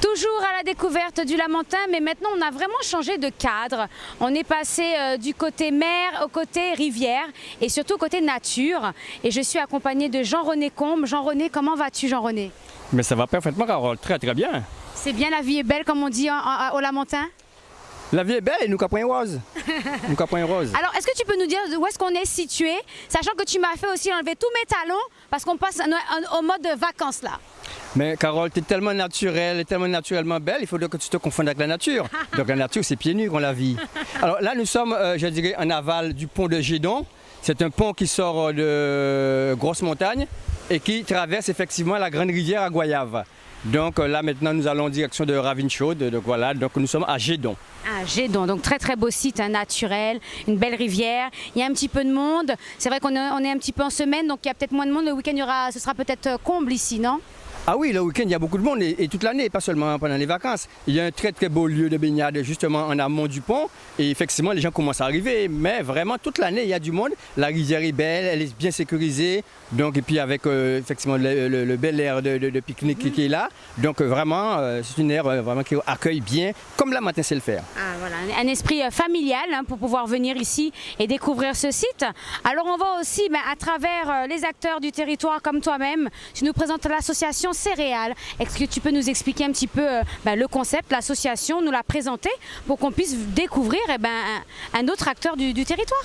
Toujours à la découverte du Lamentin, mais maintenant on a vraiment changé de cadre. On est passé du côté mer au côté rivière et surtout au côté nature. Et je suis accompagnée de Jean-René Combe. Jean-René, comment vas-tu, Jean-René? Mais ça va parfaitement, Carole, très très bien. C'est bien, la vie est belle comme on dit au Lamentin? La vie est belle et nous capons rose. Nous capons rose. Alors, est-ce que tu peux nous dire où est-ce qu'on est situé, sachant que tu m'as fait aussi enlever tous mes talons parce qu'on passe au mode de vacances là? Mais Carole, tu es tellement naturelle et tellement naturellement belle, il faudrait que tu te confondes avec la nature. Donc la nature, c'est pieds nus qu'on la vit. Alors là, nous sommes, je dirais, en aval du pont de Gédon. C'est un pont qui sort de Grosse Montagne et qui traverse effectivement la grande rivière à Goyave. Donc là, maintenant, nous allons en direction de Ravine-Chaude. Donc voilà, donc nous sommes à Gédon. Ah, Gédon, donc très très beau site, hein, naturel, une belle rivière. Il y a un petit peu de monde. C'est vrai qu'on est un petit peu en semaine, donc il y a peut-être moins de monde. Le week-end, ce sera peut-être comble ici, non? Ah oui, le week-end, il y a beaucoup de monde et toute l'année, pas seulement pendant les vacances. Il y a un très très beau lieu de baignade justement en amont du pont et effectivement les gens commencent à arriver, mais vraiment toute l'année il y a du monde. La rivière est belle, elle est bien sécurisée, donc et puis avec effectivement le bel air de pique-nique qui est là. Donc vraiment c'est une aire vraiment qui accueille bien, comme la matin sait le faire. Ah, voilà, un esprit familial hein, pour pouvoir venir ici et découvrir ce site. Alors on va aussi à travers les acteurs du territoire comme toi-même, tu nous présentes l'association Céréales. Est-ce que tu peux nous expliquer un petit peu le concept, l'association, nous la présenter pour qu'on puisse découvrir un autre acteur du territoire?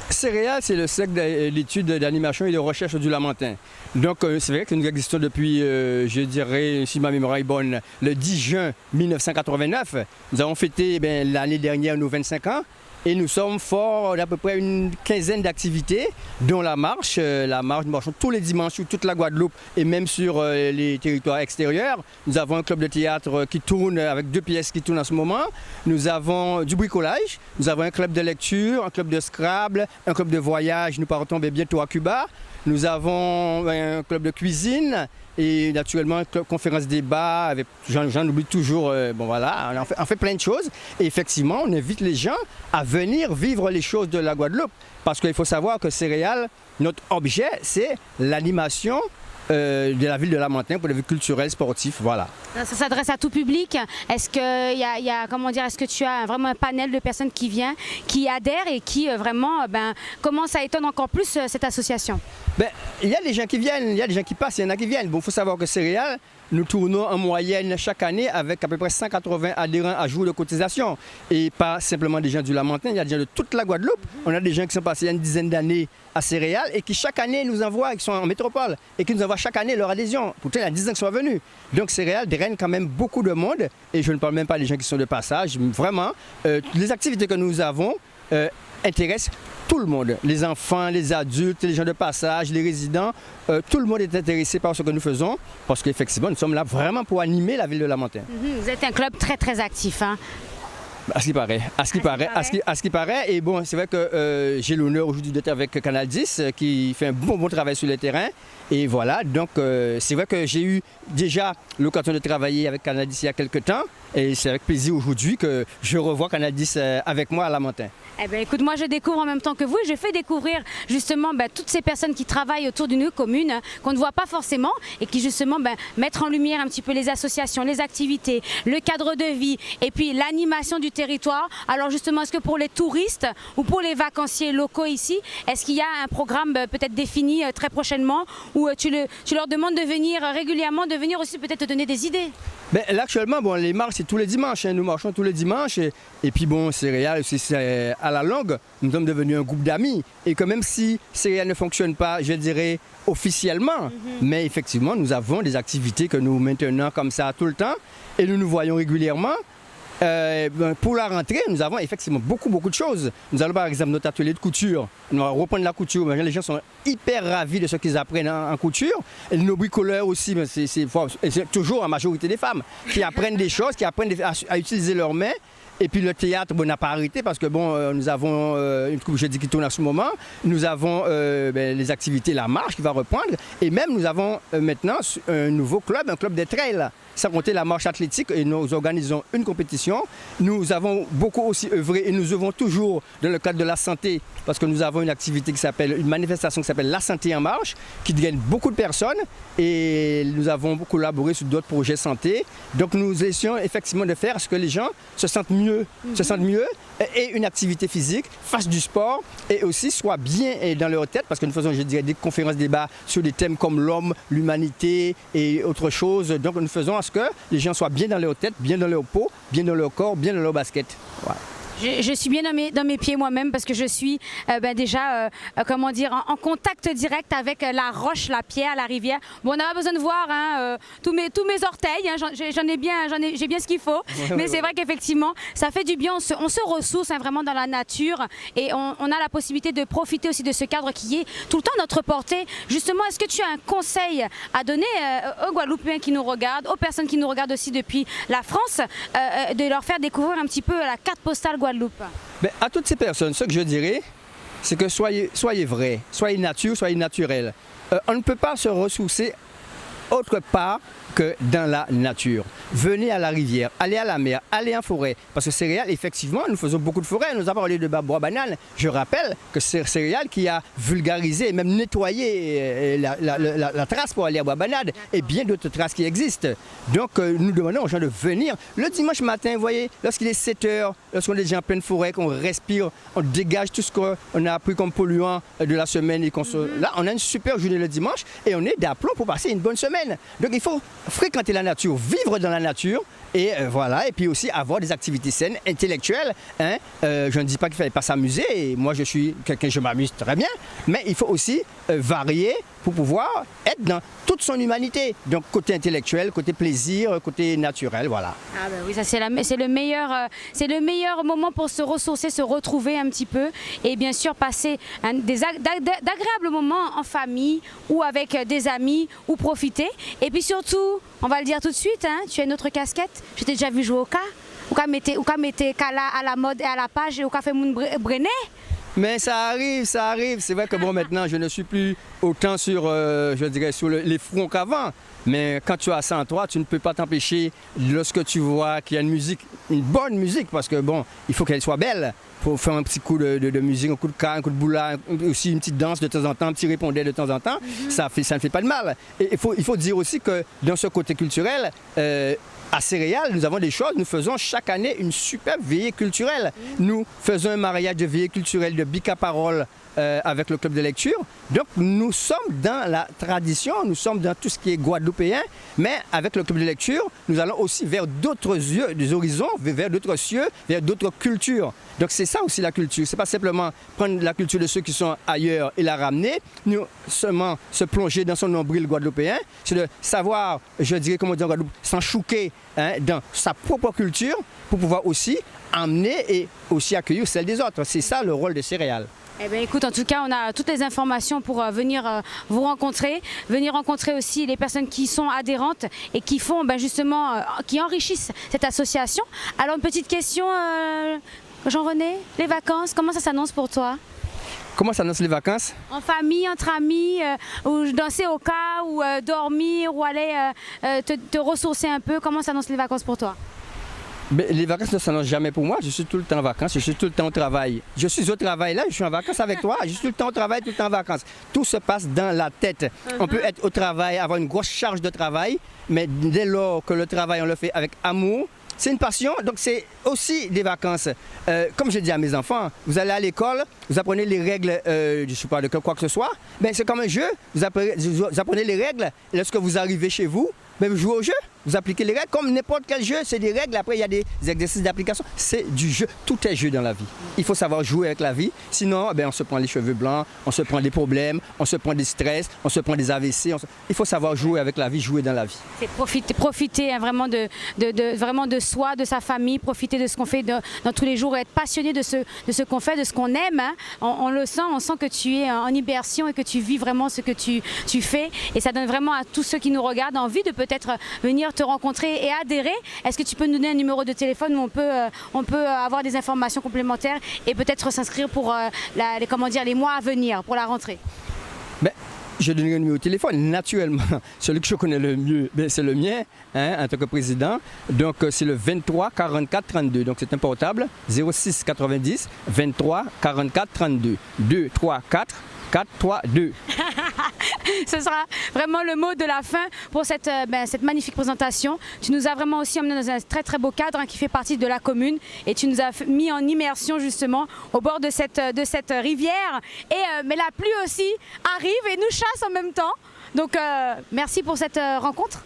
Céréales, c'est le cercle d'études d'animation et de recherche du Lamentin. Donc c'est vrai que nous existons depuis, je dirais, si ma mémoire est bonne, le 10 juin 1989. Nous avons fêté l'année dernière nos 25 ans. Et nous sommes forts d'à peu près une quinzaine d'activités, dont la marche. Nous marchons tous les dimanches sur toute la Guadeloupe et même sur les territoires extérieurs. Nous avons un club de théâtre qui tourne avec 2 pièces qui tournent en ce moment. Nous avons du bricolage, nous avons un club de lecture, un club de Scrabble, un club de voyage. Nous partons bientôt à Cuba. Nous avons un club de cuisine et naturellement un club conférence débat avec j'en oublie toujours. Bon voilà, on fait plein de choses et effectivement on invite les gens à venir vivre les choses de la Guadeloupe parce qu'il faut savoir que Céréales, notre objet c'est l'animation de la ville de Lamentin pour les vues culturelles, sportifs, voilà. Ça s'adresse à tout public. Est-ce que comment dire, est-ce que tu as vraiment un panel de personnes qui viennent, qui adhèrent et qui vraiment commencent à étonner encore plus cette association? Il y a des gens qui viennent, il y a des gens qui passent, il y en a qui viennent. Bon, il faut savoir que Céréales, nous tournons en moyenne chaque année avec à peu près 180 adhérents à jour de cotisation. Et pas simplement des gens du Lamentin, il y a des gens de toute la Guadeloupe. On a des gens qui sont passés il y a une dizaine d'années à Céréales et qui chaque année nous envoient, qui sont en métropole et qui nous envoient chaque année leur adhésion. Pourtant, il y a 10 ans qu'ils sont venus. Donc Céréales draine quand même beaucoup de monde et je ne parle même pas des gens qui sont de passage. Vraiment, les activités que nous avons intéressent tout le monde, les enfants, les adultes, les gens de passage, les résidents, tout le monde est intéressé par ce que nous faisons parce qu'effectivement nous sommes là vraiment pour animer la ville de Lamentin. Vous êtes un club très très actif. Hein? À ce qui paraît. Et bon, c'est vrai que j'ai l'honneur aujourd'hui d'être avec Canal 10 qui fait un bon travail sur le terrain. Et voilà, donc c'est vrai que j'ai eu déjà l'occasion de travailler avec Canal 10 il y a quelques temps. Et c'est avec plaisir aujourd'hui que je revois Canal 10 avec moi à Lamentin. Eh bien, écoute, moi je découvre en même temps que vous et je fais découvrir justement toutes ces personnes qui travaillent autour d'une commune qu'on ne voit pas forcément et qui justement mettent en lumière un petit peu les associations, les activités, le cadre de vie et puis l'animation du territoire. Alors justement, est-ce que pour les touristes ou pour les vacanciers locaux ici, est-ce qu'il y a un programme peut-être défini très prochainement où tu leur demandes de venir régulièrement, de venir aussi peut-être te donner des idées? Là actuellement, bon, les marches c'est tous les dimanches, hein. Nous marchons tous les dimanches et puis bon, Céréales, c'est à la longue, nous sommes devenus un groupe d'amis et que même si Céréales ne fonctionne pas, je dirais officiellement, mais effectivement nous avons des activités que nous maintenons comme ça tout le temps et nous nous voyons régulièrement. Pour la rentrée, nous avons effectivement beaucoup de choses. Nous allons par exemple notre atelier de couture. Nous allons reprendre la couture. Les gens sont hyper ravis de ce qu'ils apprennent en couture. Et nos bricoleurs aussi, c'est toujours en majorité des femmes qui apprennent des choses, qui apprennent à utiliser leurs mains. Et puis le théâtre n'a pas arrêté parce que bon, nous avons une troupe jeudi qui tourne à ce moment. Nous avons les activités, la marche qui va reprendre. Et même nous avons maintenant un nouveau club, un club de trail. sans compter la marche athlétique, et nous organisons une compétition. Nous avons beaucoup aussi œuvré et nous œuvrons toujours dans le cadre de la santé, parce que nous avons une activité une manifestation qui s'appelle La Santé en Marche, qui draine beaucoup de personnes, et nous avons collaboré sur d'autres projets santé. Donc nous essayons effectivement de faire ce que les gens se sentent mieux, et une activité physique, fassent du sport et aussi soient bien dans leur tête, parce que nous faisons, je dirais, des conférences, débats sur des thèmes comme l'homme, l'humanité et autre chose. Donc nous faisons à ce que les gens soient bien dans leur tête, bien dans leur peau, bien dans leur corps, bien dans leur basket. Voilà. Je suis bien dans mes pieds moi-même parce que je suis déjà comment dire, en contact direct avec la roche, la pierre, la rivière. Bon, on n'a pas besoin de voir tous mes orteils, hein, j'ai bien ce qu'il faut. Mais c'est vrai qu'effectivement, ça fait du bien, on se ressource vraiment dans la nature et on a la possibilité de profiter aussi de ce cadre qui est tout le temps à notre portée. Justement, est-ce que tu as un conseil à donner aux Guadeloupéens qui nous regardent, aux personnes qui nous regardent aussi depuis la France, de leur faire découvrir un petit peu la carte postale Guadeloupe? Ben, à toutes ces personnes, ce que je dirais, c'est que soyez vrais, soyez nature, soyez naturel. On ne peut pas se ressourcer autre part que dans la nature. Venez à la rivière, allez à la mer, allez en forêt. Parce que céréales, effectivement, nous faisons beaucoup de forêts. Nous avons parlé de bois banane. Je rappelle que c'est céréales qui a vulgarisé et même nettoyé la trace pour aller à bois banane et bien d'autres traces qui existent. Donc nous demandons aux gens de venir le dimanche matin, vous voyez, lorsqu'il est 7 heures, lorsqu'on est déjà en pleine forêt, qu'on respire, on dégage tout ce qu'on a appris comme polluant de la semaine et là, on a une super journée le dimanche et on est d'aplomb pour passer une bonne semaine. Donc il faut fréquenter la nature, vivre dans la nature et voilà, et puis aussi avoir des activités saines, intellectuelles. Hein. Je ne dis pas qu'il ne fallait pas s'amuser, moi je suis quelqu'un, je m'amuse très bien, mais il faut aussi varier pour pouvoir être dans toute son humanité. Donc côté intellectuel, côté plaisir, côté naturel, voilà. Ah ben oui, ça c'est le meilleur moment pour se ressourcer, se retrouver un petit peu et bien sûr passer d'agréables moments en famille ou avec des amis ou profiter. Et puis surtout, on va le dire tout de suite, hein, tu as une autre casquette. Je t'ai déjà vu jouer au cas. Ou qu'à mettre à la mode et à la page et au café moun brené. Mais ça arrive. C'est vrai que bon, maintenant, je ne suis plus autant sur, je dirais, sur les fronts qu'avant. Mais quand tu as ça en toi, tu ne peux pas t'empêcher, lorsque tu vois qu'il y a une musique, une bonne musique, parce que bon, il faut qu'elle soit belle. Pour faire un petit coup de musique, un coup de canne, un coup de boula, aussi une petite danse de temps en temps, un petit répondeur de temps en temps, ça ne fait pas de mal. Et il faut dire aussi que dans ce côté culturel, à Céréales, nous avons des choses. Nous faisons chaque année une superbe veillée culturelle. Nous faisons un mariage de veillée culturelle de Bicaparole avec le club de lecture. Donc nous sommes dans la tradition, nous sommes dans tout ce qui est guadeloupéen, mais avec le club de lecture, nous allons aussi vers d'autres yeux, des horizons, vers d'autres cieux, vers d'autres cultures. Donc c'est ça aussi la culture. C'est pas simplement prendre la culture de ceux qui sont ailleurs et la ramener, nous seulement se plonger dans son nombril guadeloupéen, c'est de savoir, je dirais comme on dit en Guadeloupe, s'enchouquer dans sa propre culture pour pouvoir aussi emmener et aussi accueillir celle des autres. C'est ça le rôle de Céréales. Eh bien, écoute, en tout cas, on a toutes les informations pour venir vous rencontrer, venir rencontrer aussi les personnes qui sont adhérentes et qui font justement, qui enrichissent cette association. Alors, une petite question, Jean-René, les vacances, comment ça s'annonce pour toi? Comment s'annoncent les vacances? En famille, entre amis, ou danser au cas, ou dormir, ou aller te ressourcer un peu. Comment s'annoncent les vacances pour toi? Mais les vacances ne s'annoncent jamais pour moi, je suis tout le temps en vacances, je suis tout le temps au travail. Je suis au travail là, je suis en vacances avec toi, je suis tout le temps au travail, tout le temps en vacances. Tout se passe dans la tête. On peut être au travail, avoir une grosse charge de travail, mais dès lors que le travail on le fait avec amour, c'est une passion, donc c'est aussi des vacances. Comme je dis à mes enfants, vous allez à l'école, vous apprenez les règles, je ne sais pas de quoi que ce soit, ben c'est comme un jeu, vous apprenez les règles, et lorsque vous arrivez chez vous, ben vous jouez au jeu. Vous appliquez les règles comme n'importe quel jeu, c'est des règles, après il y a des exercices d'application, c'est du jeu, tout est jeu dans la vie. Il faut savoir jouer avec la vie, sinon on se prend les cheveux blancs, on se prend des problèmes, on se prend des stress, on se prend des AVC, il faut savoir jouer avec la vie, jouer dans la vie. C'est profiter vraiment de soi, de sa famille, profiter de ce qu'on fait dans tous les jours, être passionné de ce qu'on fait, de ce qu'on aime. Hein. On le sent, on sent que tu es en immersion et que tu vis vraiment ce que tu fais et ça donne vraiment à tous ceux qui nous regardent envie de peut-être venir te rencontrer et adhérer. Est-ce que tu peux nous donner un numéro de téléphone où on peut avoir des informations complémentaires et peut-être s'inscrire pour les mois à venir, pour la rentrée? Ben, Je donnerai un numéro de téléphone. Naturellement, celui que je connais le mieux, c'est le mien, hein, en tant que président. Donc, c'est le 23 44 32. Donc, c'est un portable 06 90 23 44 32. 2 3 4 4 3 2. Ce sera vraiment le mot de la fin pour cette magnifique présentation. Tu nous as vraiment aussi emmené dans un très très beau cadre, hein, qui fait partie de la commune, et tu nous as mis en immersion justement au bord de cette rivière. Mais la pluie aussi arrive et nous chasse en même temps. Donc merci pour cette rencontre.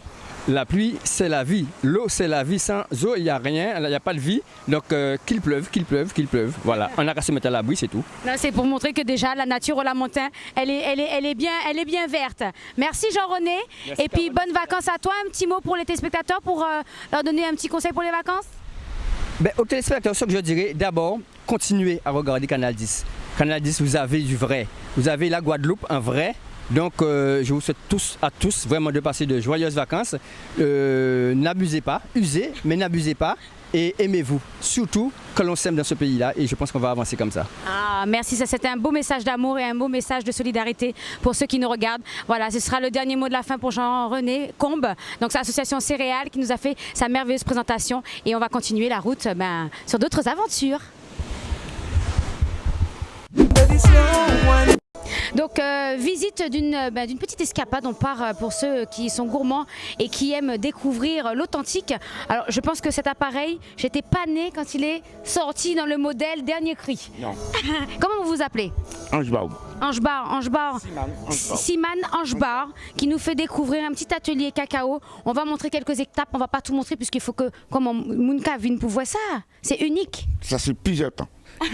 La pluie, c'est la vie. L'eau, c'est la vie. Sans eau, il n'y a rien, il n'y a pas de vie. Donc, qu'il pleuve, qu'il pleuve, qu'il pleuve. Voilà, on n'a qu'à se mettre à l'abri, c'est tout. C'est pour montrer que déjà, la nature au Lamentin, elle est bien verte. Merci Jean-René. Et puis, bonnes vacances à toi. Un petit mot pour les téléspectateurs, pour leur donner un petit conseil pour les vacances. Aux téléspectateurs, ce que je dirais, d'abord, continuez à regarder Canal 10. Canal 10, vous avez du vrai. Vous avez la Guadeloupe, un vrai. Donc, je vous souhaite à tous vraiment de passer de joyeuses vacances. N'abusez pas, usez, mais n'abusez pas. Et aimez-vous, surtout que l'on s'aime dans ce pays-là. Et je pense qu'on va avancer comme ça. Ah, merci, ça c'était un beau message d'amour et un beau message de solidarité pour ceux qui nous regardent. Voilà, ce sera le dernier mot de la fin pour Jean-René Combe. Donc, c'est l'association Céréales qui nous a fait sa merveilleuse présentation. Et on va continuer la route sur d'autres aventures. Donc visite d'une petite escapade, on part pour ceux qui sont gourmands et qui aiment découvrir l'authentique. Alors je pense que cet appareil, j'étais pas née quand il est sorti dans le modèle Dernier Cri. Non. Comment vous vous appelez? Angebar. Angebar. Siman Angebar, qui nous fait découvrir un petit atelier cacao. On va montrer quelques étapes, on va pas tout montrer puisqu'il faut que, comme Mounka vienne pour voir ça, c'est unique. Ça c'est plusieurs temps.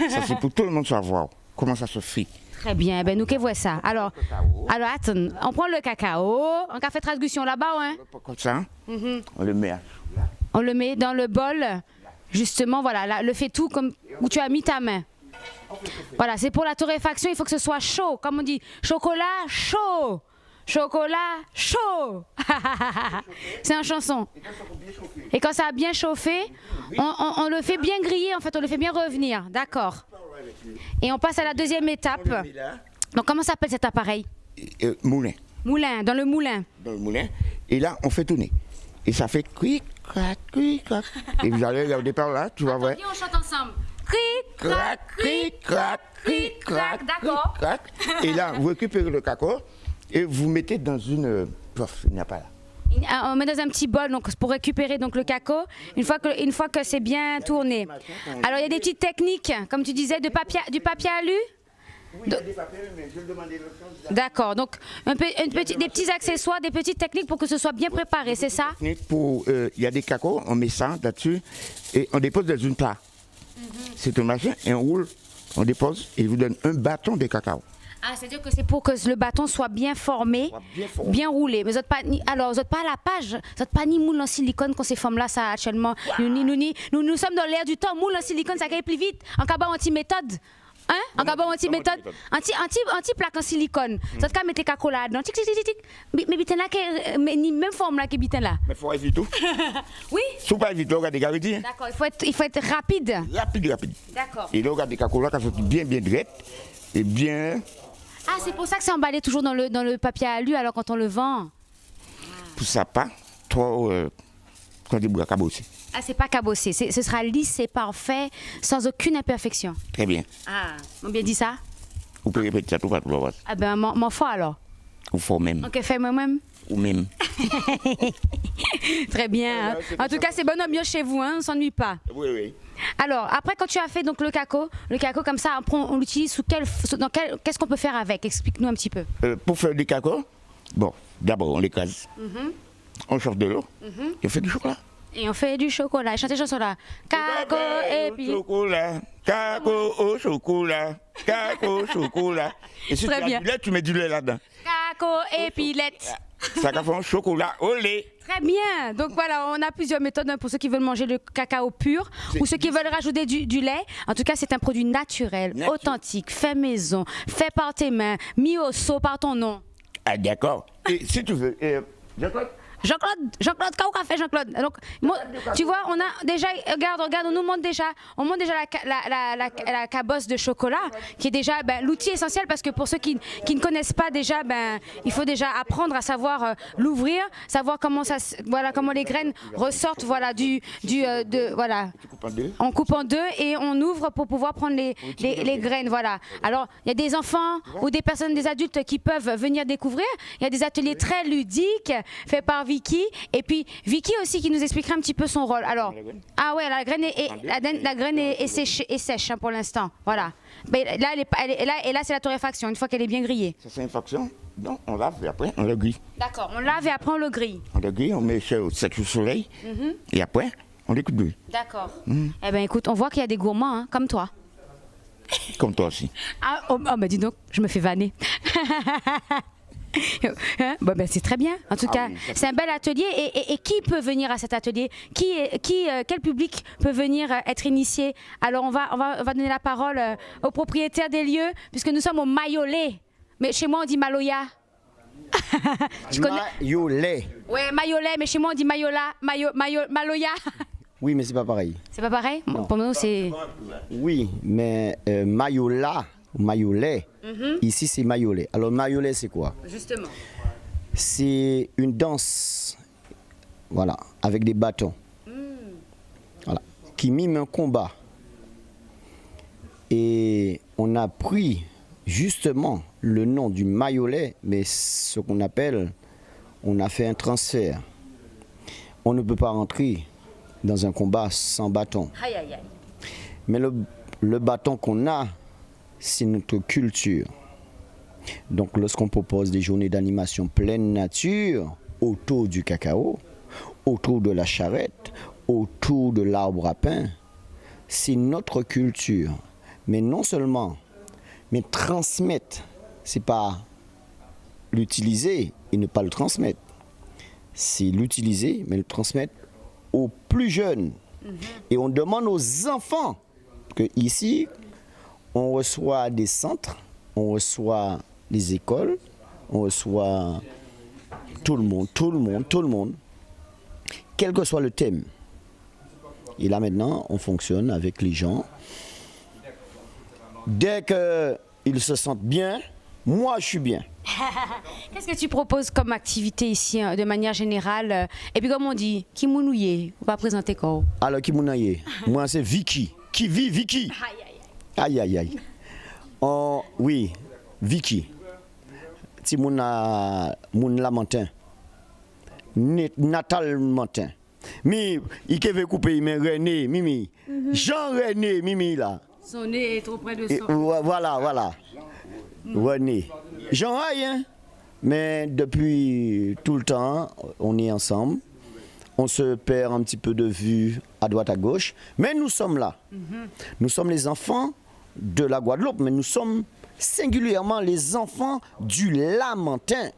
Ça c'est pour tout le monde savoir comment ça se fait. Très bien, nous qui voyons ça. Alors attends, on prend le cacao, on a fait traduction là-bas, hein? Comme ça, on le met. On le met dans le bol, justement, voilà, là, le fait tout comme où tu as mis ta main. Voilà, c'est pour la torréfaction, il faut que ce soit chaud, comme on dit, chocolat chaud. Chocolat chaud. C'est une chanson. Et quand ça a bien chauffé, on le fait bien griller, en fait, on le fait bien revenir, d'accord. Et on passe à la deuxième étape. Donc comment s'appelle cet appareil? Moulin. Moulin, dans le moulin. Dans le moulin. Et là, on fait tourner. Et ça fait cric, crac, cric, crac. Et vous allez regarder par là, tu vas voir. Viens, on chante ensemble. Cric, crac, cric, crac, cric, crac, d'accord. Et là, vous récupérez le cacao et vous mettez dans une... il n'y a pas là. On met dans un petit bol donc, pour récupérer donc, le cacao une fois que c'est bien tourné. Alors il y a des petites techniques, comme tu disais, du papier alu. Oui, il y a des papiers, mais je le demandais. D'accord, donc des petits accessoires, des petites techniques pour que ce soit bien préparé, c'est ça? Il y a des cacao, on met ça là-dessus et on dépose dans une plat. C'est un machin et on roule, on dépose et il vous donne un bâton de cacao. Ah, c'est-à-dire que c'est pour que le bâton soit bien formé, bien roulé. Mais vous n'êtes pas à la page, vous n'êtes pas ni moule en silicone quand ces formes-là, ça actuellement. Nous sommes dans l'ère du temps, moule en silicone, ça va plus vite. En cas anti-méthode. Hein? En cas anti-méthode, anti-plaque en silicone. Vous n'êtes pas mettre cacao là-dedans. Mais bitin là, ni même forme là que bitin là. Mais il faut éviter tout. Oui? Si vous pas éviter, regardez Garidie. D'accord, il faut être rapide. Rapide. D'accord. Et là, regardez cacao là, qui sont bien droit et bien. Ah, c'est pour ça que c'est emballé toujours dans le papier alu alors quand on le vend. Pour ça pas trop quand il boit cabossé. Ah, c'est pas cabossé, ce sera lisse et parfait, sans aucune imperfection. Très bien. Ah, on bien dit ça? Vous pouvez répéter ça tout le monde. Ah ben, m'en faut alors. Ou faut même. Ok, fais moi-même. Ou même. Très bien. En tout cas, c'est bonne ambiance chez vous, hein, on ne s'ennuie pas. Oui. Alors, après, quand tu as fait donc, le cacao comme ça, on l'utilise qu'est-ce qu'on peut faire avec? Explique-nous un petit peu. Pour faire du cacao, bon, d'abord on l'écrase. On chauffe de l'eau et on fait du chocolat. Et on fait du chocolat. Chantez chanson là. Cacao et puis... Chocolat, cacao au chocolat, cacao au chocolat. Et si tu as du lait, tu mets du lait là-dedans. Cacao et pilette. Ça fait un chocolat au lait. Très bien. Donc voilà, on a plusieurs méthodes pour ceux qui veulent manger le cacao pur ou ceux qui veulent rajouter du lait. En tout cas, c'est un produit naturel, authentique, fait maison, fait par tes mains, mis au seau par ton nom. Ah d'accord. Et si tu veux, d'accord. Jean-Claude, qu'a fait Jean-Claude? Donc, tu vois, on a déjà, regarde, on montre déjà la cabosse de chocolat, qui est déjà l'outil essentiel, parce que pour ceux qui ne connaissent pas déjà, il faut déjà apprendre à savoir l'ouvrir, savoir comment comment les graines ressortent, voilà, voilà. On coupe en deux et on ouvre pour pouvoir prendre les graines, voilà. Alors, il y a des enfants ou des personnes, des adultes qui peuvent venir découvrir. Il y a des ateliers très ludiques faits par Vicky, et puis Vicky aussi qui nous expliquera un petit peu son rôle. Alors, la graine est sèche hein, pour l'instant, voilà. Mais là, c'est la torréfaction, une fois qu'elle est bien grillée. Ça, c'est une faction? Non, on lave et après, on le grille. D'accord, on lave et après, on le grille. On le grille, on met sec au soleil, et après, on l'écoute griller. D'accord. Eh bien, écoute, on voit qu'il y a des gourmands, hein, comme toi. Comme toi aussi. Dis donc, je me fais vanner. C'est très bien. En tout cas, c'est un bel atelier. Et qui peut venir à cet atelier? Quel public peut venir être initié? Alors, on va donner la parole au propriétaire des lieux, puisque nous sommes au Mayolet. Mais chez moi, on dit Maloya. Mayolet. Ouais, Mayolet, mais chez moi, on dit Maloya. Oui, mais c'est pas pareil. C'est pas pareil? Pour nous, c'est... Oui, mais Mayola, Mayolet, ici c'est Mayolet. Alors Mayolet, c'est quoi? Justement. C'est une danse, voilà, avec des bâtons, voilà, qui mime un combat. Et on a pris justement le nom du Mayolet, mais ce qu'on appelle, on a fait un transfert. On ne peut pas rentrer dans un combat sans bâton. Aïe, aïe, aïe. Mais le bâton qu'on a, c'est notre culture. Donc lorsqu'on propose des journées d'animation pleine nature, autour du cacao, autour de la charrette, autour de l'arbre à pain, c'est notre culture. Mais non seulement, mais transmettre, c'est pas l'utiliser et ne pas le transmettre. C'est l'utiliser, mais le transmettre aux plus jeunes. Et on demande aux enfants, que ici, on reçoit des centres, on reçoit des écoles, on reçoit tout le monde, quel que soit le thème. Et là maintenant, on fonctionne avec les gens. Dès qu'ils se sentent bien, moi je suis bien. Qu'est-ce que tu proposes comme activité ici, de manière générale? Et puis comme on dit, Kimounouye, on va présenter quoi? Alors Kimounouye, moi c'est Vicky. Qui vit Vicky? Aïe aïe aïe. Oui, Vicky. Si mon lamentin. Natal Mantin. Mais il veut couper mais René, Mimi. Jean René, Mimi là. Son nez est trop près de son. Voilà. René. Jean rien. Mais depuis tout le temps, on est ensemble. On se perd un petit peu de vue à droite à gauche. Mais nous sommes là. Nous sommes les enfants de la Guadeloupe, mais nous sommes singulièrement les enfants du Lamentin.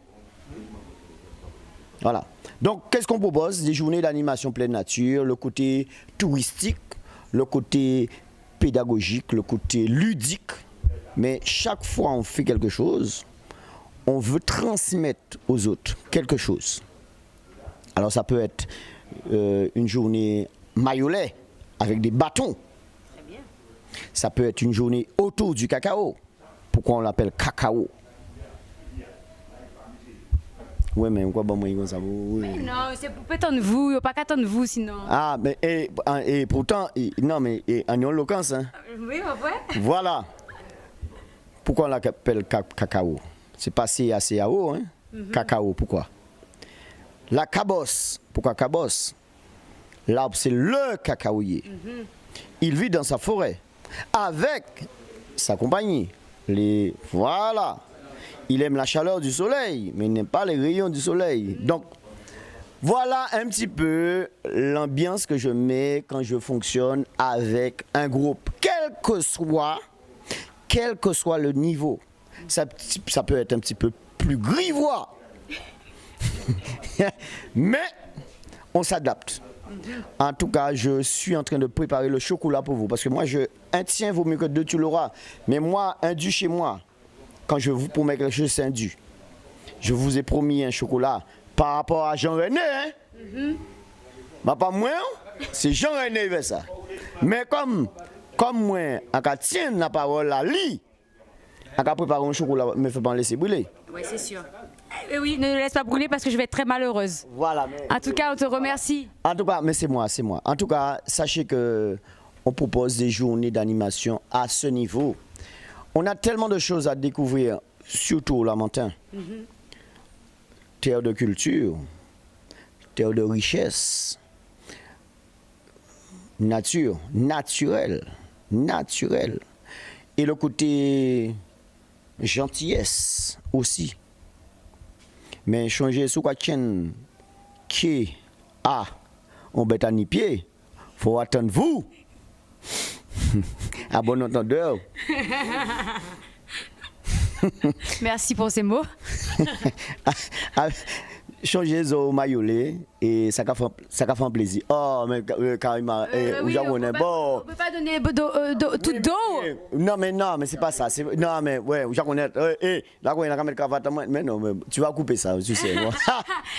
Voilà. Donc, qu'est-ce qu'on propose? Des journées d'animation pleine nature, le côté touristique, le côté pédagogique, le côté ludique. Mais chaque fois on fait quelque chose, on veut transmettre aux autres quelque chose. Alors ça peut être une journée Mayolet avec des bâtons. Très bien. Ça peut être une journée autour du cacao. Pourquoi on l'appelle cacao? Oui, mais pourquoi bon moi comme ça? Non, c'est pour pétendre vous, il n'y a pas qu'à attendre vous sinon. Ah, mais et pourtant, non, mais en l'occurrence, hein. Oui, ouais. Voilà. Pourquoi on l'appelle cacao? C'est pas CACAO, hein? Cacao, pourquoi? La cabosse. Pourquoi cabosse? L'arbre, c'est le cacaoyer. Il vit dans sa forêt avec sa compagnie. Voilà. Il aime la chaleur du soleil, mais il n'aime pas les rayons du soleil. Donc, voilà un petit peu l'ambiance que je mets quand je fonctionne avec un groupe. Quel que soit le niveau. Ça peut être un petit peu plus grivois. Mais on s'adapte. En tout cas, je suis en train de préparer le chocolat pour vous. Parce que moi, un tien vaut mieux que deux, tu l'auras. Mais moi, un dû chez moi, quand je vous promets quelque chose, c'est un dû. Je vous ai promis un chocolat par rapport à Jean-René, hein? Bah, pas moi, c'est Jean-René qui fait ça. Mais comme moi, je tiens la parole à lui, je prépare un chocolat, mais il ne faut pas laisser brûler. Oui, c'est sûr. Oui, ne le laisse pas brûler parce que je vais être très malheureuse. Voilà. En tout cas, on te remercie. En tout cas, mais c'est moi. En tout cas, sachez que on propose des journées d'animation à ce niveau. On a tellement de choses à découvrir, surtout au Lamentin. Terre de culture, terre de richesse, nature, naturelle. Et le côté gentillesse aussi. Mais changer sous quoi tient qui a on bête à ni pied, faut attendre vous. À bon entendeur. Merci pour ces mots. Changer au maillot et ça fait un plaisir. Oh, mais carrément, Oui, on ne peut pas donner tout d'eau. Non, mais c'est pas ça. Non, mais ouais, je connais. Là, on a mettre cravate, mais non, mais tu vas couper ça, tu sais.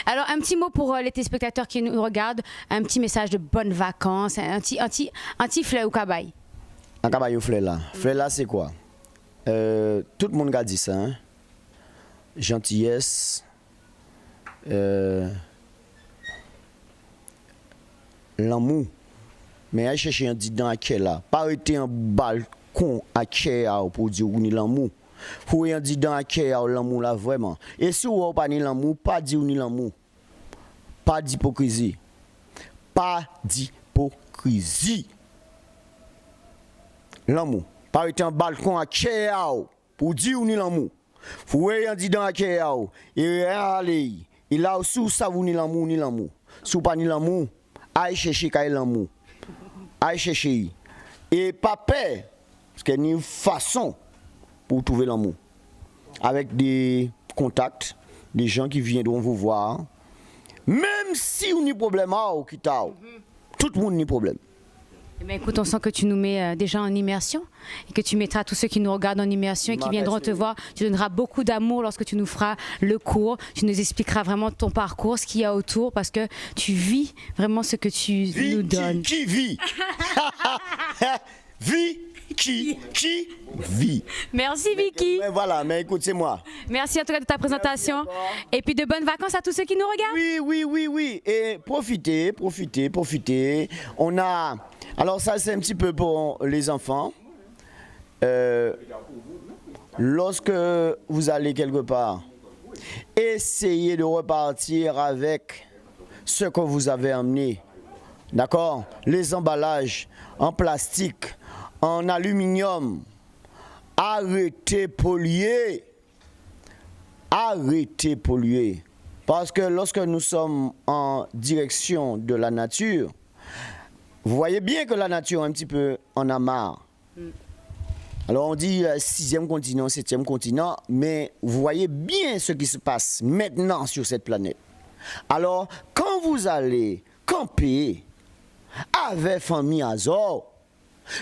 Alors, un petit mot pour les téléspectateurs qui nous regardent, un petit message de bonnes vacances, un petit fleur au cabaye. Un cabaye au fleur là. Fleur là, c'est quoi? Tout le monde a dit ça. Hein? Gentillesse. L'amour. Mais à chercher un dit dans à quel là. Pas arrêter un balcon à quel pour dire ou ni l'amour. Faut un dit dans à quel l'amour là vraiment. Et si vous pas ni l'amour, pas dire ni l'amour. Pas d'hypocrisie. Pas d'hypocrisie. L'amour. Pas arrêter un balcon à quel pour dire ou ni l'amour. Faut un dit dans à quel et aller. Il a aussi ça vous ni l'amour. Si vous pas ni l'amour, allez chercher l'amour. Allez chercher. Et pas peur, parce qu'il y a une façon pour trouver l'amour. Avec des contacts, des gens qui viendront vous voir. Même si vous avez problème, tout le monde a problème. Eh bien, écoute, on sent que tu nous mets déjà en immersion et que tu mettras tous ceux qui nous regardent en immersion et qui viendront te voir. Tu donneras beaucoup d'amour lorsque tu nous feras le cours. Tu nous expliqueras vraiment ton parcours, ce qu'il y a autour, parce que tu vis vraiment ce que tu nous donnes. Qui vit? Vie qui vit. Merci Vicky. Mais voilà, mais écoute, c'est moi. Merci en tout cas de ta présentation. Et puis de bonnes vacances à tous ceux qui nous regardent. Oui. Et profitez. On a... Alors ça, c'est un petit peu pour les enfants. Lorsque vous allez quelque part, essayez de repartir avec ce que vous avez amené. D'accord? Les emballages en plastique, en aluminium. Arrêtez polluer. Parce que lorsque nous sommes en direction de la nature, vous voyez bien que la nature un petit peu en a marre. Alors on dit 6e continent, 7e continent, mais vous voyez bien ce qui se passe maintenant sur cette planète. Alors quand vous allez camper avec famille Azor,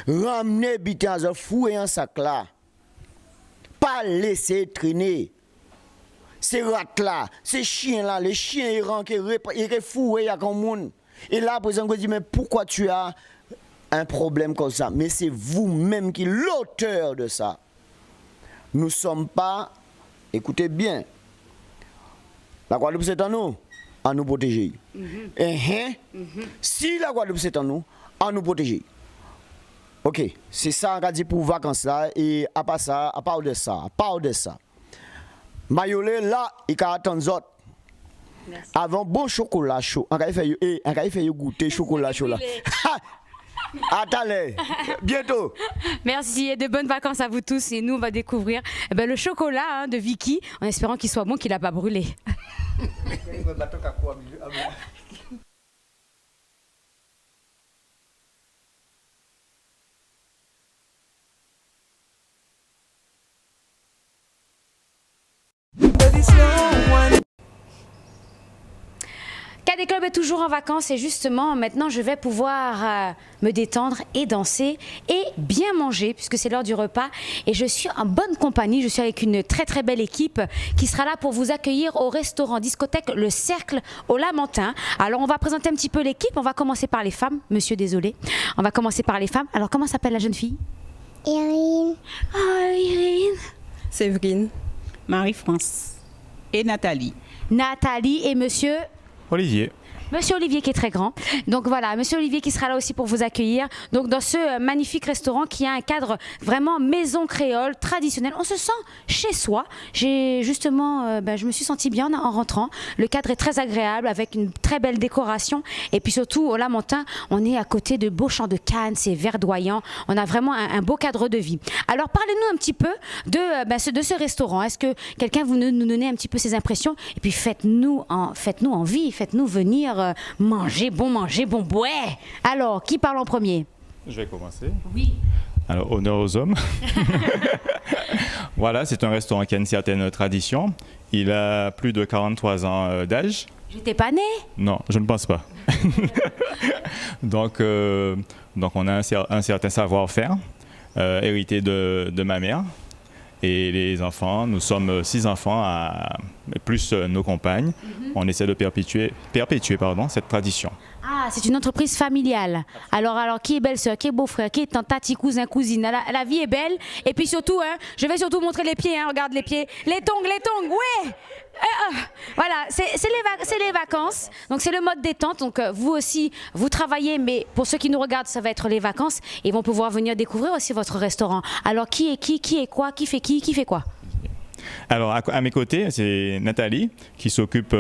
ramenez bité Azor, fouet un sac là. Pas laisser traîner. Ces rats là, ces chiens là, les chiens errants qui fouillent à comme monde. Et là, par exemple, on dit, mais pourquoi tu as un problème comme ça? Mais c'est vous-même qui êtes l'auteur de ça. Nous ne sommes pas, écoutez bien, la Guadeloupe c'est à nous protéger. Si la Guadeloupe c'est à nous protéger. Ok, c'est ça qu'on a dit pour vacances là, et à part de ça, Mayolé là, il a attendu autres. Avant bon chocolat chaud, on a fait goûter chocolat chaud là. Attendez, bientôt. Merci et de bonnes vacances à vous tous. Et nous, on va découvrir le chocolat de Vicky, en espérant qu'il soit bon, qu'il n'a pas brûlé. Cadet Club est toujours en vacances et justement maintenant je vais pouvoir me détendre et danser et bien manger puisque c'est l'heure du repas et je suis en bonne compagnie, je suis avec une très très belle équipe qui sera là pour vous accueillir au restaurant discothèque Le Cercle au Lamentin. Alors on va présenter un petit peu l'équipe, on va commencer par les femmes, monsieur désolé, on va commencer par les femmes. Alors comment s'appelle la jeune fille? Irine. Oh Irine. Séverine. Marie-France. Et Nathalie. Nathalie et monsieur Olivier. Monsieur Olivier qui est très grand. Donc voilà, Monsieur Olivier qui sera là aussi pour vous accueillir. Donc dans ce magnifique restaurant qui a un cadre vraiment maison créole, traditionnel. On se sent chez soi. J'ai justement, je me suis sentie bien en rentrant. Le cadre est très agréable avec une très belle décoration. Et puis surtout au Lamentin, on est à côté de beaux champs de canne, c'est verdoyant. On a vraiment un beau cadre de vie. Alors parlez-nous un petit peu de ce restaurant. Est-ce que quelqu'un vous nous donner un petit peu ses impressions? Et puis faites-nous envie, faites-nous venir manger, bon bois. Alors, qui parle en premier? Je vais commencer. Oui. Alors, honneur aux hommes. Voilà, c'est un restaurant qui a une certaine tradition. Il a plus de 43 ans d'âge. J'étais pas née? Non, je ne pense pas. Donc, on a un certain savoir-faire hérité de ma mère. Et les enfants, nous sommes 6 enfants, plus nos compagnes. On essaie de perpétuer cette tradition. Ah, c'est une entreprise familiale. Alors qui est belle-sœur, qui est beau-frère, qui est tante, tati, cousin, cousine. La vie est belle. Et puis surtout, je vais surtout montrer les pieds. Regarde les pieds. Les tongs, ouais. Voilà, c'est les vacances. Donc c'est le mode détente. Donc vous aussi, vous travaillez, mais pour ceux qui nous regardent, ça va être les vacances. Ils vont pouvoir venir découvrir aussi votre restaurant. Alors qui est quoi, qui fait quoi? Alors à mes côtés, c'est Nathalie qui s'occupe, qui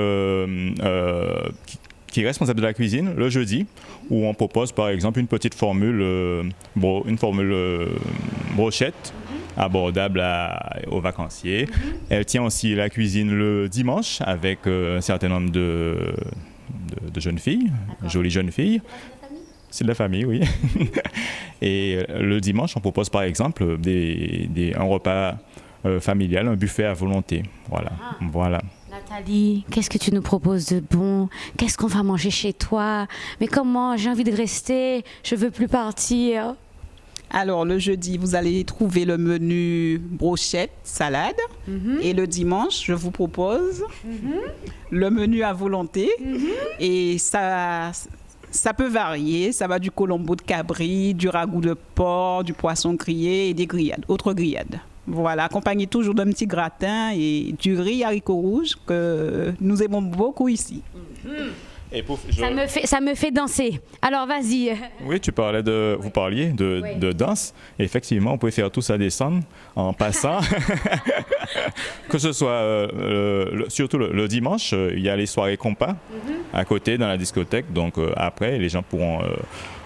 est responsable de la cuisine le jeudi, où on propose par exemple une petite formule, brochette abordable aux vacanciers. Elle tient aussi la cuisine le dimanche avec un certain nombre de jeunes filles, jolies jeunes filles. C'est de la famille, oui. Et le dimanche, on propose par exemple un repas familial, un buffet à volonté. Voilà. Nathalie, qu'est-ce que tu nous proposes de bon? Qu'est-ce qu'on va manger chez toi? Mais comment? J'ai envie de rester, je veux plus partir. Alors, le jeudi, vous allez trouver le menu brochette, salade. Et le dimanche, je vous propose le menu à volonté. Et ça peut varier. Ça va du colombo de cabri, du ragoût de porc, du poisson grillé et des grillades, autres grillades. Voilà, accompagné toujours d'un petit gratin et du riz haricots rouges que nous aimons beaucoup ici. Et Ça me fait danser. Alors vas-y. Oui, vous parliez de danse. Et effectivement, on pouvait faire tout ça descendre en passant. Que ce soit surtout le dimanche, il y a les soirées compas à côté dans la discothèque. Donc après, les gens pourront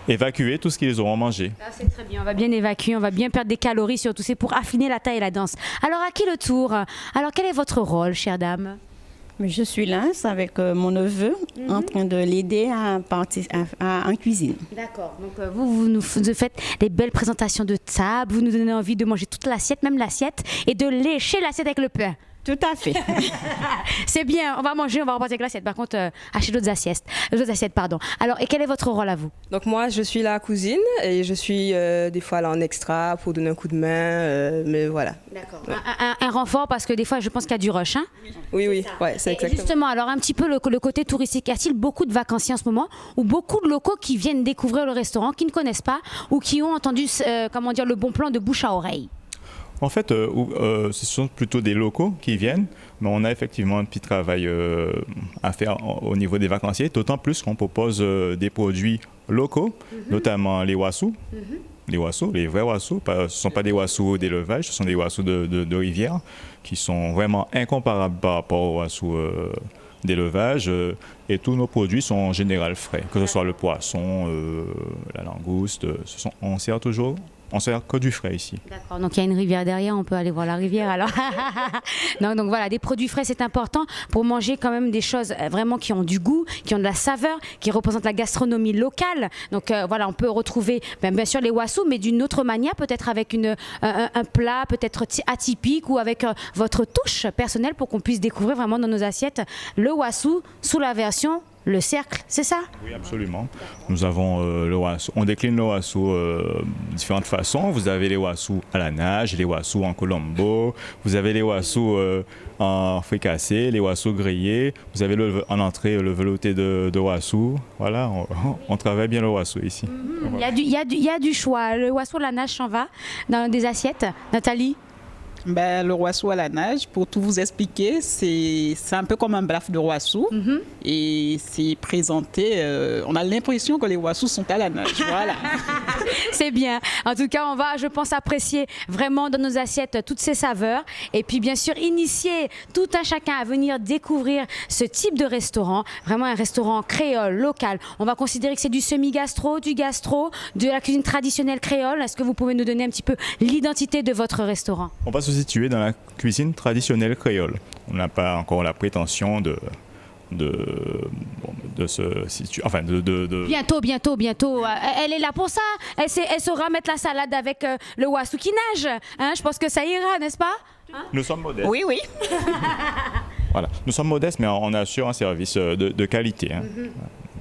évacuer tout ce qu'ils auront mangé. Ah, c'est très bien, on va bien évacuer, on va bien perdre des calories surtout. C'est pour affiner la taille et la danse. Alors à qui le tour? Alors quel est votre rôle, chère dame? Je suis là avec mon neveu en train de l'aider en cuisine. D'accord. Donc vous nous faites des belles présentations de table, vous nous donnez envie de manger toute l'assiette, même l'assiette, et de lécher l'assiette avec le pain. Tout à fait. C'est bien, on va manger, on va repartir avec l'assiette. Par contre, acheter d'autres assiettes. Alors, et quel est votre rôle à vous? Donc moi, je suis la cousine et je suis des fois là en extra pour donner un coup de main, mais voilà. D'accord. Ouais. Un renfort parce que des fois, je pense qu'il y a du rush, hein? Oui, ouais, c'est exactement. Justement, alors un petit peu le côté touristique. Y a-t-il beaucoup de vacanciers en ce moment ou beaucoup de locaux qui viennent découvrir le restaurant, qui ne connaissent pas ou qui ont entendu, le bon plan de bouche à oreille? En fait, ce sont plutôt des locaux qui viennent, mais on a effectivement un petit travail à faire au niveau des vacanciers, d'autant plus qu'on propose des produits locaux, notamment les wassous. Les wassous, les vrais wassous, ce ne sont pas des wassous d'élevage, ce sont des wassous de rivière qui sont vraiment incomparables par rapport aux wassous d'élevage. Et tous nos produits sont en général frais, que ce soit le poisson, la langouste, on sert que du frais ici. D'accord, donc il y a une rivière derrière, on peut aller voir la rivière alors. Non, donc voilà, des produits frais c'est important pour manger quand même des choses vraiment qui ont du goût, qui ont de la saveur, qui représentent la gastronomie locale. Donc voilà, on peut retrouver bien sûr les wassous, mais d'une autre manière, peut-être avec un plat peut-être atypique ou avec votre touche personnelle pour qu'on puisse découvrir vraiment dans nos assiettes le wassou sous la version le cercle, c'est ça? Oui, absolument. Nous avons le wassou. On décline le wassou de différentes façons. Vous avez les wassous à la nage, les wassous en colombo, vous avez les wassous en fricassé, les wassous grillés, vous avez en entrée le velouté de wassou. Voilà, on travaille bien le wassou ici. Il y a du choix. Le wassou à la nage s'en va dans des assiettes. Nathalie? Ben, le wassou à la nage, pour tout vous expliquer, c'est un peu comme un blaf de wassou. Et c'est présenté, on a l'impression que les wassous sont à la nage. Voilà. C'est bien. En tout cas, on va, je pense, apprécier vraiment dans nos assiettes toutes ces saveurs. Et puis, bien sûr, initier tout un chacun à venir découvrir ce type de restaurant. Vraiment un restaurant créole, local. On va considérer que c'est du semi-gastro, du gastro, de la cuisine traditionnelle créole. Est-ce que vous pouvez nous donner un petit peu l'identité de votre restaurant? On va se situer dans la cuisine traditionnelle créole. On n'a pas encore la prétention de se situer. Enfin, Bientôt. Elle est là pour ça. Elle saura mettre la salade avec le wassou qui nage. Hein, je pense que ça ira, n'est-ce pas? Nous sommes modestes. Oui. Voilà. Nous sommes modestes, mais on assure un service de qualité. Hein.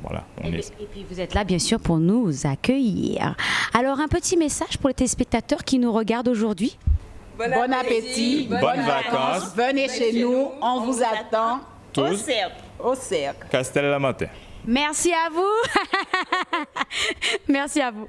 Voilà, Et puis vous êtes là bien sûr pour nous accueillir. Alors un petit message pour les téléspectateurs qui nous regardent aujourd'hui. Bon appétit, bonnes vacances. Venez chez nous, on vous attend. Tous. Au cercle. Castel-la-Matin. Merci à vous. Merci à vous.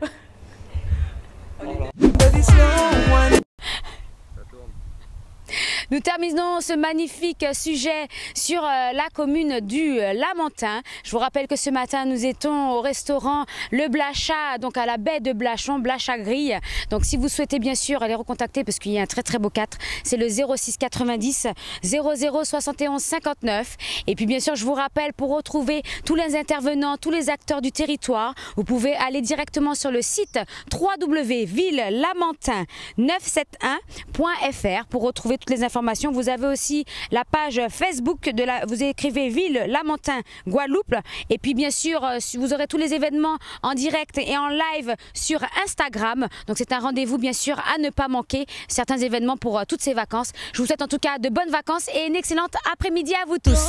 Nous terminons ce magnifique sujet sur la commune du Lamentin. Je vous rappelle que ce matin, nous étions au restaurant Le Blachat, donc à la baie de Blachon, Blachat Grille. Donc si vous souhaitez bien sûr les recontacter, parce qu'il y a un très beau 4, c'est le 06 90 00 71 59. Et puis bien sûr, je vous rappelle, pour retrouver tous les intervenants, tous les acteurs du territoire, vous pouvez aller directement sur le site www.ville-lamentin971.fr pour retrouver toutes les informations. Vous avez aussi la page Facebook vous écrivez Ville Lamentin Guadeloupe, et puis bien sûr vous aurez tous les événements en direct et en live sur Instagram. Donc c'est un rendez-vous bien sûr à ne pas manquer, certains événements pour toutes ces vacances. Je vous souhaite en tout cas de bonnes vacances et une excellente après-midi à vous tous.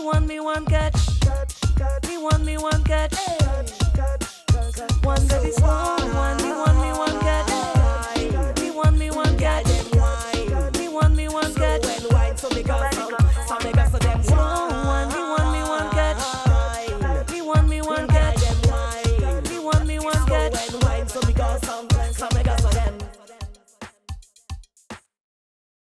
Me want me one catch.